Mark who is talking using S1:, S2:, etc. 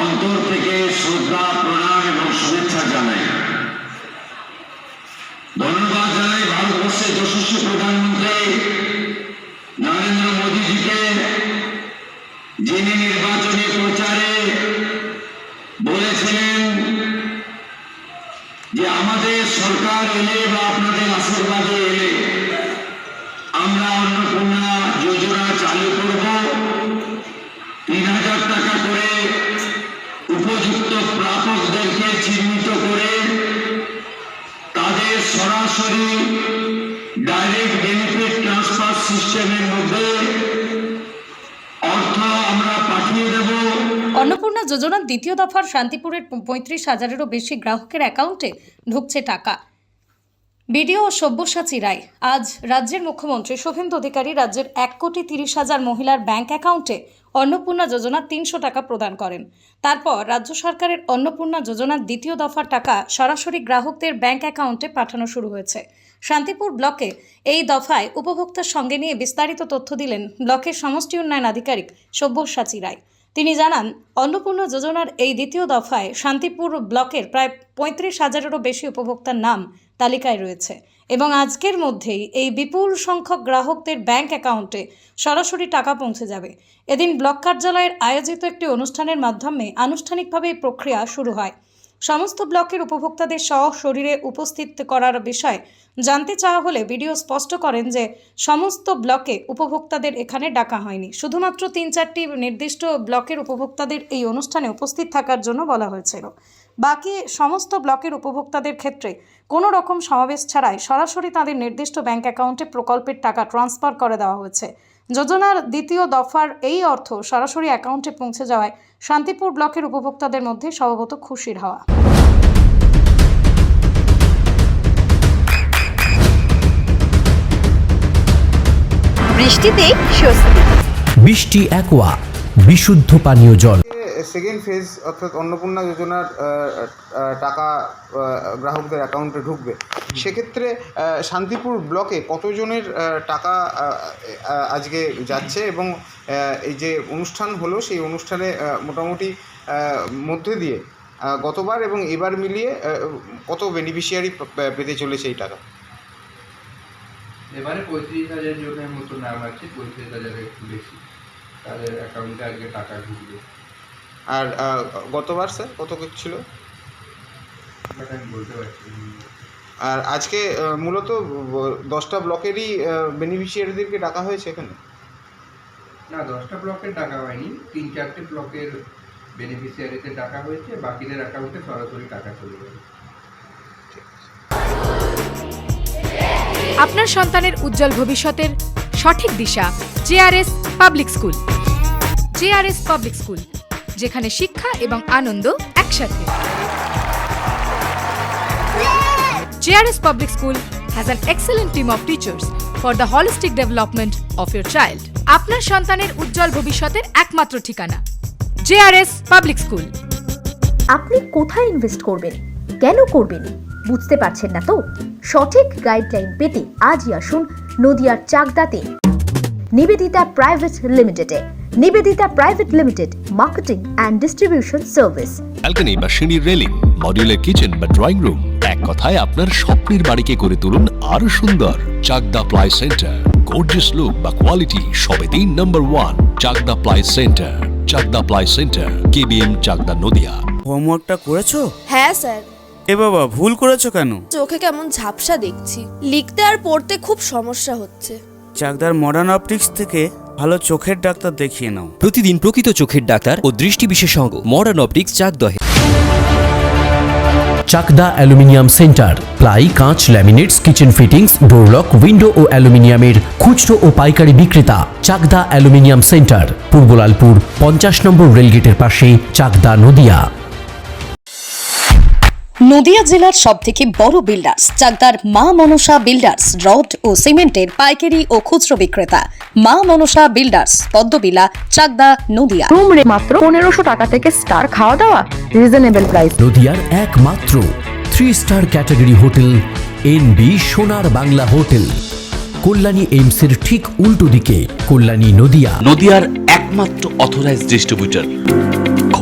S1: অন্তর থেকে শ্রদ্ধা, প্রণাম এবং শুভেচ্ছা জানাই। ধন্যবাদ জানাই ভারতবর্ষের যশস্বী প্রধানমন্ত্রী নরেন্দ্র মোদীজিকে, যিনি নির্বাচনী প্রচারে বলেছিলেন যে আমাদের সরকার এলে বা আপনাদের আশীর্বাদে এলে আমরা অন্নপূর্ণা যোজনা চালু করব। ৩,০০০ টাকা করে উপযুক্ত প্রাপকদেরকে চিহ্নিত করে তাদের সরাসরি ডাইরেক্ট বেনিফিট ট্রান্সফার সিস্টেমের মধ্যে অর্থ আমরা পাঠিয়ে দেব।
S2: অন্নপূর্ণা যোজনার দ্বিতীয় দফার শান্তিপুরের ৩৫,০০০-এরও বেশি গ্রাহকের অ্যাকাউন্টে ঢুকছে টাকা। বিডিও সব্যসাচী রায় আজ রাজ্যের মুখ্যমন্ত্রী শুভেন্দু অধিকারী রাজ্যের ১,৩০,০০০ মহিলার ব্যাংক অ্যাকাউন্টে অন্নপূর্ণা যোজনার ৩০০ টাকা প্রদান করেন। তারপর রাজ্য সরকারের অন্নপূর্ণা যোজনার দ্বিতীয় দফার টাকা সরাসরি গ্রাহকদের ব্যাংক অ্যাকাউন্টে পাঠানো শুরু হয়েছে। শান্তিপুর ব্লকে এই দফায় উপভোক্তার সঙ্গে নিয়ে বিস্তারিত তথ্য দিলেন ব্লকের সমষ্টি উন্নয়ন আধিকারিক সব্যসাচী রায়। তিনি জানান, অন্নপূর্ণা যোজনার এই দ্বিতীয় দফায় শান্তিপুর ব্লকের প্রায় ৩৫,০০০-এরও বেশি উপভোক্তার নাম তালিকায় রয়েছে এবং আজকের মধ্যেই এই বিপুল সংখ্যক গ্রাহকদের ব্যাংক অ্যাকাউন্টে সরাসরি টাকা পৌঁছে যাবে। এদিন ব্লক কার্যালয়ের আয়োজিত একটি অনুষ্ঠানের মাধ্যমে আনুষ্ঠানিকভাবে এই প্রক্রিয়া শুরু হয়। সমস্ত ব্লকের উপভোক্তাদের সশরীরে উপস্থিত করার বিষয়ে জানতে চাওয়া হলে বিডিও স্পষ্ট করেন যে সমস্ত ব্লকে উপভোক্তাদের এখানে ডাকা হয়নি, শুধুমাত্র ৩-৪টি নির্দিষ্ট ব্লকের উপভোক্তাদের এই অনুষ্ঠানে উপস্থিত থাকার জন্য বলা হয়েছিল। বাকি সমস্ত ব্লকের উপভোক্তাদের ক্ষেত্রে কোনো রকম সমাবেশ ছাড়াই সরাসরি তাদের নির্দিষ্ট ব্যাংক অ্যাকাউন্টে প্রকল্পের টাকা ট্রান্সফার করে দেওয়া হয়েছে। যোজনার দ্বিতীয় দফার এই অর্থ সরাসরি অ্যাকাউন্টে পৌঁছে যাওয়ায় শান্তিপুর ব্লকের উপভোক্তাদের মধ্যে স্বভাবত খুশির হাওয়া।
S3: বৃষ্টিতেই স্বস্তি।
S4: বৃষ্টি অ্যাকোয়া বিশুদ্ধ পানীয় জল।
S5: সেকেন্ড ফেজ অর্থাৎ অন্নপূর্ণা যোজনার টাকা গ্রাহকদের অ্যাকাউন্টে ঢুকবে। সেক্ষেত্রে শান্তিপুর ব্লকে কতজনের টাকা আজকে যাচ্ছে এবং এই যে অনুষ্ঠান হলো সেই অনুষ্ঠানে মোটামুটি মধ্যে দিয়ে গতবার এবং এবার মিলিয়ে কত বেনিফিশিয়ারি পেতে চলেছে এই টাকা?
S6: এবারে ৩৫,০০০ জনের মতো নাম আছে, ৩৫,০০০ একটু বেশি তাদের অ্যাকাউন্টে আজকে টাকা ঢুকবে।
S5: আর গতবার স্যার কত ছিল?
S6: আমি বলতে পারছি।
S5: আর আজকে মূলত 10টা ব্লকেরই বেনিফিশিয়ারিদেরকে ডাকা হয়েছে এখানে?
S6: না, 10টা ব্লকের ডাকা হয়নি, ৩-৪টে ব্লকের বেনিফিশিয়ারিতে ডাকা হয়েছে, বাকিদের অ্যাকাউন্টে সরাসরি টাকা চলে যাবে।
S3: আপনার সন্তানের উজ্জ্বল ভবিষ্যতের সঠিক দিশা JRS public school. JRS public school, যেখানে শিক্ষা এবং আনন্দ একসাথে। JRS public school has an excellent team of teachers for the holistic development of your child. আপনার সন্তানের উজ্জ্বল ভবিষ্যতের একমাত্র ঠিকানা জেআরএস পাবলিক স্কুল।
S7: আপনি কোথায় ইনভেস্ট করবেন, কেন করবেন বুঝতে পারছেন না তো? সঠিক গাইডলাইন পেতে আজই আসুন নদিয়ার চাকদাতে নিবেদিতা প্রাইভেট লিমিটেডে। Nivedita private limited, marketing and distribution service.
S8: Balcony বা সিঁড়ির রেলিং, মডিউলার কিচেন বা ড্রয়িং রুম, এক কথায় আপনার স্বপ্নের বাড়িকে করে তুলুন আরো সুন্দর। Chakdah ply centre, gorgeous look বা কোয়ালিটি সবে 3 number 1 Chakdah ply centre. Chakdah ply centre, KBM, Chakdah, Nadia.
S9: হোমওয়ার্কটা করেছো?
S10: হ্যাঁ স্যার।
S9: এ বাবা, ভুল করেছো কেন?
S10: চোখে কেমন ঝাপসা দেখছি, লিখতে আর পড়তে খুব সমস্যা হচ্ছে।
S9: চাকদার মডার্ন অপটিক্স থেকে ভালো চোখের ডাক্তার দেখিয়ে নাও।
S4: প্রতিদিন প্রকৃত চোখের ডাক্তার ও দৃষ্টি বিশেষজ্ঞ মডার্ন অপটিক্স চাকদহে। চাকদা অ্যালুমিনিয়াম সেন্টার, প্লাই, কাঁচ, laminates, kitchen fittings, door lock, window ও অ্যালুমিনিয়ামের খুচরো ও পাইকারি বিক্রেতা। Chakdah aluminium centre, Purbalalpur 50 number রেলগেটের পাশে, চাকদা, নদিয়া।
S2: নদিয়া জেলার সবথেকে বড় বিল্ডার্স চাকদার মা মনসা বিল্ডার্স, রড ও সিমেন্টের পাইকারি ও খুচরো বিক্রেতা। মা মনসা বিল্ডার্স, পদ্মবিলা, চাকদা, নদিয়া।
S7: রুম রে মাত্র 1500 টাকা থেকে স্টার, খাওয়া দাওয়া রিজনেবল প্রাইস।
S4: নদিয়ার একমাত্র 3 স্টার ক্যাটাগরি হোটেল এনবি সোনার বাংলা হোটেল, কল্যাণী এইমসের ঠিক উল্টো দিকে, কল্যাণী, নদিয়া।
S8: নদিয়ার একমাত্র অথরাইজড ডিস্ট্রিবিউটর